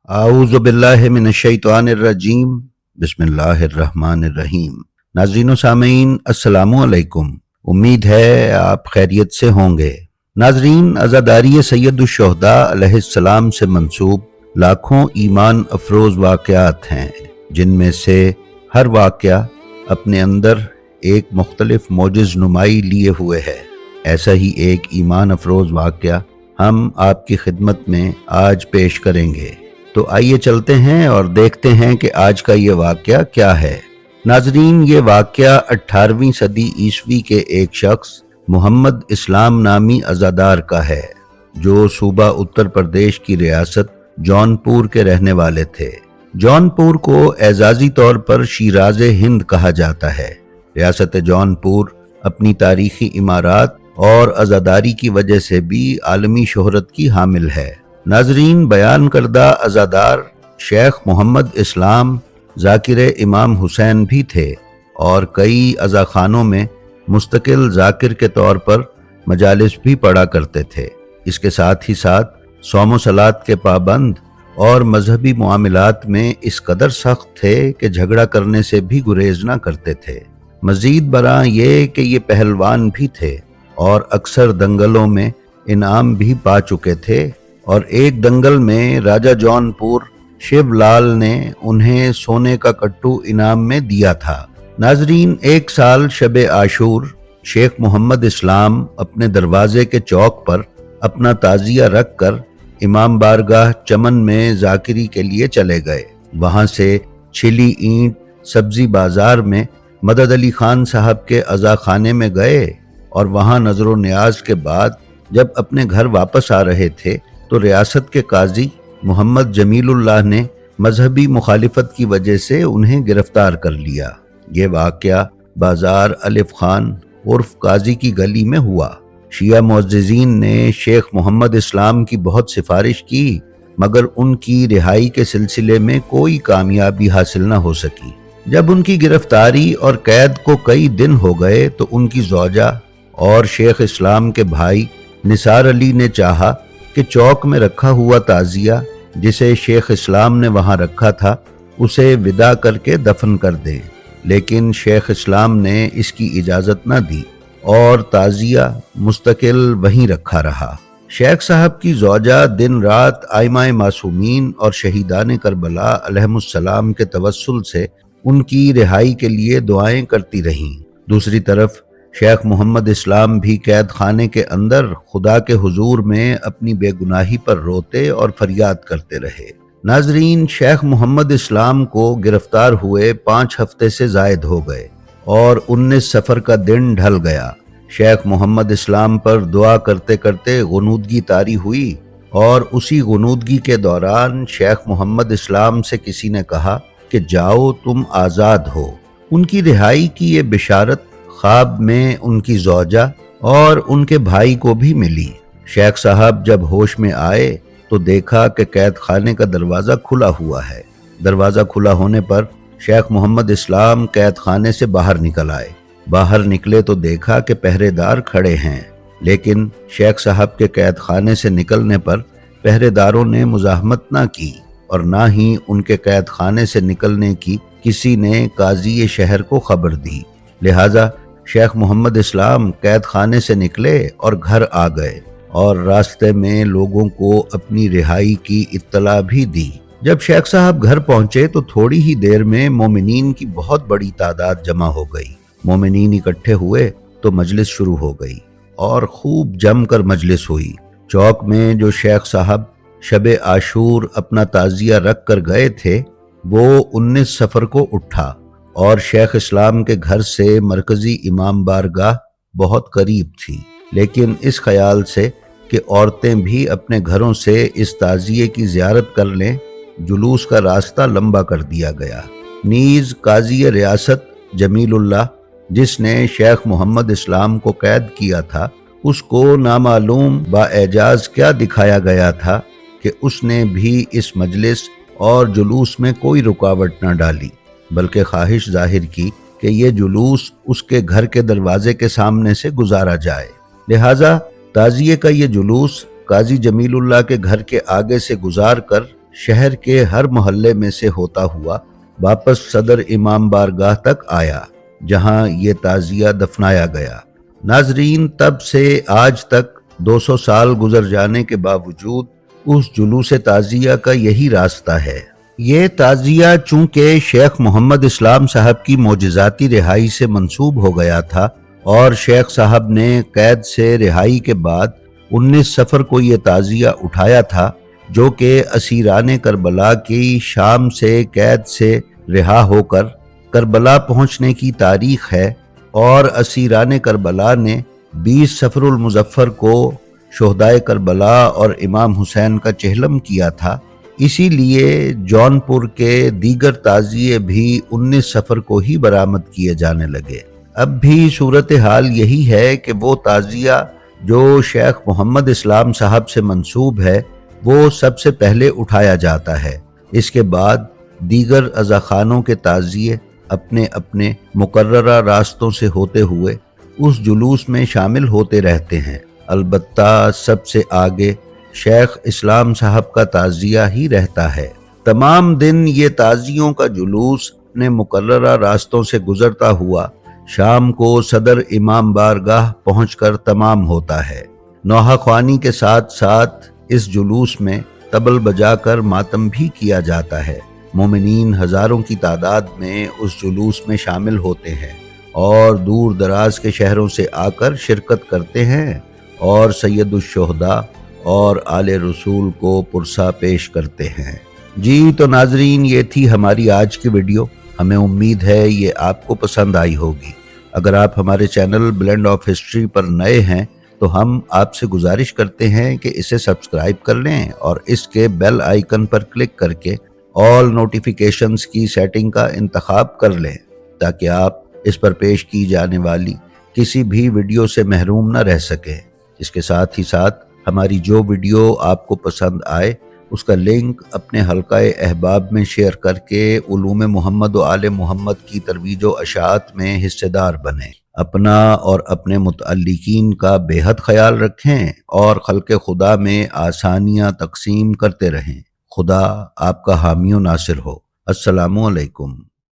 आऊज़ु बिल्लाहि मिनश्शैतानिर्रजीम बिस्मिल्लाहिर्रहमानिर्रहीम। नाज़रीन व सामीन अस्सलामु अलैकुम। उम्मीद है आप खैरियत से होंगे। नाज़रीन, अज़ादारी सैयदुश्शुहदा अलैहिस्सलाम से मंसूब लाखों ईमान अफरोज़ वाक़यात हैं, जिनमें से हर वाक़या अपने अंदर एक मुख्तलिफ मोजिज़ नुमाई लिए हुए है। ऐसा ही एक ईमान अफरोज़ वाक़या हम आपकी खिदमत में आज पेश करेंगे। तो आइए चलते हैं और देखते हैं कि आज का ये वाक़या क्या है। नाजरीन, ये वाक़या 18वीं सदी ईस्वी के एक शख्स मोहम्मद इस्लाम नामी अज़ादार का है, जो सूबा उत्तर प्रदेश की रियासत जौनपुर के रहने वाले थे। जौनपुर को एजाजी तौर पर शिराज़े हिंद कहा जाता है। रियासत जौनपुर अपनी तारीखी इमारत और अज़ादारी की वजह से भी आलमी शोहरत की हामिल है। नाजरीन, बयान करदा अज़ादार शेख मोहम्मद इस्लाम ज़ाकिर इमाम हुसैन भी थे और कई अज़ाखानों में मुस्तकिल ज़ाकिर के तौर पर मजालिस भी पढ़ा करते थे। इसके साथ ही साथ सौम सलात के पाबंद और मजहबी मामलात में इस कदर सख्त थे कि झगड़ा करने से भी गुरेज ना करते थे। मजीद बरा ये कि ये पहलवान भी थे और अक्सर दंगलों में इनाम भी पा चुके थे, और एक दंगल में राजा जौनपुर शिवलाल ने उन्हें सोने का कट्टू इनाम में दिया था। नाजरीन, एक साल शबे आशूर शेख मोहम्मद इस्लाम अपने दरवाजे के चौक पर अपना ताजिया रख कर इमाम बारगाह चमन में जाकिरी के लिए चले गए। वहां से छिली ईंट सब्जी बाजार में मदद अली खान साहब के अज़ा खाने में गए, और वहां नजर नियाज के बाद जब अपने घर वापस आ रहे थे तो रियासत के काजी मोहम्मद जमीलुल्लाह ने मजहबी मुखालिफत की वजह से उन्हें गिरफ्तार कर लिया। ये वाक़या बाजार अलिफ खान उर्फ काजी की गली में हुआ। शिया मुअज़्ज़िज़ीन ने शेख मोहम्मद इस्लाम की बहुत सिफारिश की, मगर उनकी रिहाई के सिलसिले में कोई कामयाबी हासिल न हो सकी। जब उनकी गिरफ्तारी और कैद को कई दिन हो गए तो उनकी ज़ौजा और शेख इस्लाम के भाई निसार अली ने चाहा कि चौक में रखा हुआ ताजिया जिसे शेख इस्लाम ने वहां रखा था उसे विदा करके दफन कर दें, लेकिन शेख इस्लाम ने इसकी इजाज़त न दी और ताजिया मुस्तकिल वहीं रखा रहा। शेख साहब की ज़ौजा दिन रात आइमाए मासूमीन और शहीदान करबला अलैहिमुस्सलाम के तवस्सुल से उनकी रिहाई के लिए दुआएं करती रहीं। दूसरी तरफ शेख मोहम्मद इस्लाम भी कैद खाने के अंदर खुदा के हुजूर में अपनी बेगुनाही पर रोते और फरियाद करते रहे। नाजरीन, शेख मोहम्मद इस्लाम को गिरफ्तार हुए 5 हफ्ते से जायद हो गए और 19 सफ़र का दिन ढल गया। शेख मोहम्मद इस्लाम पर दुआ करते करते गुनूदगी तारी हुई, और उसी गुनूदगी के दौरान शेख मोहम्मद इस्लाम से किसी ने कहा कि जाओ, तुम आज़ाद हो। उनकी रिहाई की ये बिशारत ख्वाब में उनकी ज़ौजा और उनके भाई को भी मिली। शेख साहब जब होश में आए तो देखा कि कैद खाने का दरवाज़ा खुला हुआ है। दरवाज़ा खुला होने पर शेख मोहम्मद इस्लाम कैद खाने से बाहर निकल आए। बाहर निकले तो देखा कि पहरेदार खड़े हैं, लेकिन शेख साहब के कैद खाने से निकलने पर पहरेदारों ने मुज़ाहमत ना की और ना ही उनके कैद खाने से निकलने की किसी ने काजी शहर को खबर दी। लिहाजा शेख मोहम्मद इस्लाम कैद खाने से निकले और घर आ गए, और रास्ते में लोगों को अपनी रिहाई की इत्तला भी दी। जब शेख साहब घर पहुंचे तो थोड़ी ही देर में मोमिनीन की बहुत बड़ी तादाद जमा हो गई। मोमिनीन इकट्ठे हुए तो मजलिस शुरू हो गई और खूब जमकर मजलिस हुई। चौक में जो शेख साहब शबे आशूर अपना ताजिया रख कर गए थे वो 19 सफ़र को उठा, और शेख इस्लाम के घर से मरकजी इमाम बारगाह बहुत करीब थी, लेकिन इस ख्याल से कि औरतें भी अपने घरों से इस ताजिए की ज़ियारत कर लें, जुलूस का रास्ता लंबा कर दिया गया। नीज़ काजी रियासत जमीलुल्लाह, जिसने शेख मोहम्मद इस्लाम को कैद किया था, उसको नामालूम बाएजाज क्या दिखाया गया था कि उसने भी इस मजलिस और जुलूस में कोई रुकावट न डाली, बल्कि ख्वाहिश जाहिर की कि ये जुलूस उसके घर के दरवाजे के सामने से गुजारा जाए। लिहाजा ताजिए का ये जुलूस काजी जमीलुल्लाह के घर के आगे से गुजार कर शहर के हर मोहल्ले में से होता हुआ वापस सदर इमाम बारगाह तक आया, जहां ये ताजिया दफनाया गया। नाजरीन, तब से आज तक 200 साल गुजर जाने के बावजूद उस जुलूस ताजिया का यही रास्ता है। ये ताजिया चूंकि शेख मोहम्मद इस्लाम साहब की मोजज़ाती रिहाई से मंसूब हो गया था और शेख साहब ने कैद से रिहाई के बाद 19 सफ़र को ये ताजिया उठाया था, जो कि असीरान करबला की शाम से कैद से रिहा होकर करबला पहुंचने की तारीख है। और असीरान करबला ने 20 सफरुल मुज़फ़्फ़र को शोहदाए करबला और इमाम हुसैन का चेहलम किया था। इसीलिए जौनपुर के दीगर ताजिए भी 19 सफ़र को ही बरामद किए जाने लगे। अब भी सूरत हाल यही है कि वो ताजिया जो शेख मोहम्मद इस्लाम साहब से मंसूब है वो सबसे पहले उठाया जाता है। इसके बाद दीगर अज़ाखानों के ताजिए अपने अपने मुकर्ररा रास्तों से होते हुए उस जुलूस में शामिल होते रहते हैं। अलबत्ता सबसे आगे शेख इस्लाम साहब का ताजिया ही रहता है। तमाम दिन ये ताजियों का जुलूस अपने मुकर्ररा रास्तों से गुजरता हुआ शाम को सदर इमाम बारगाह पहुंचकर तमाम होता है। नौहा ख्वानी के साथ साथ इस जुलूस में तबल बजाकर मातम भी किया जाता है। मोमिनीन हजारों की तादाद में उस जुलूस में शामिल होते हैं और दूर दराज के शहरों से आकर शिरकत करते हैं और सैयदुश्शोहदा और आले रसूल को पुरसा पेश करते हैं। जी तो नाजरीन, ये थी हमारी आज की वीडियो। हमें उम्मीद है ये आपको पसंद आई होगी। अगर आप हमारे चैनल ब्लेंड ऑफ हिस्ट्री पर नए हैं तो हम आपसे गुजारिश करते हैं कि इसे सब्सक्राइब कर लें और इसके बेल आइकन पर क्लिक करके ऑल नोटिफिकेशंस की सेटिंग का इंतखाब कर लें, ताकि आप इस पर पेश की जाने वाली किसी भी वीडियो से महरूम न रह सकें। इसके साथ ही साथ हमारी जो वीडियो आपको पसंद आए उसका लिंक अपने हल्काए अहबाब में शेयर करके उलूम मोहम्मद व आले मोहम्मद की तरवीज व अशात में हिस्सेदार बनें। अपना और अपने मुतअल्लिकीन का बेहद ख्याल रखें और खल्क़े खुदा में आसानियाँ तकसीम करते रहें। खुदा आपका हामी व नासिर हो। अस्सलामु अलैकुम।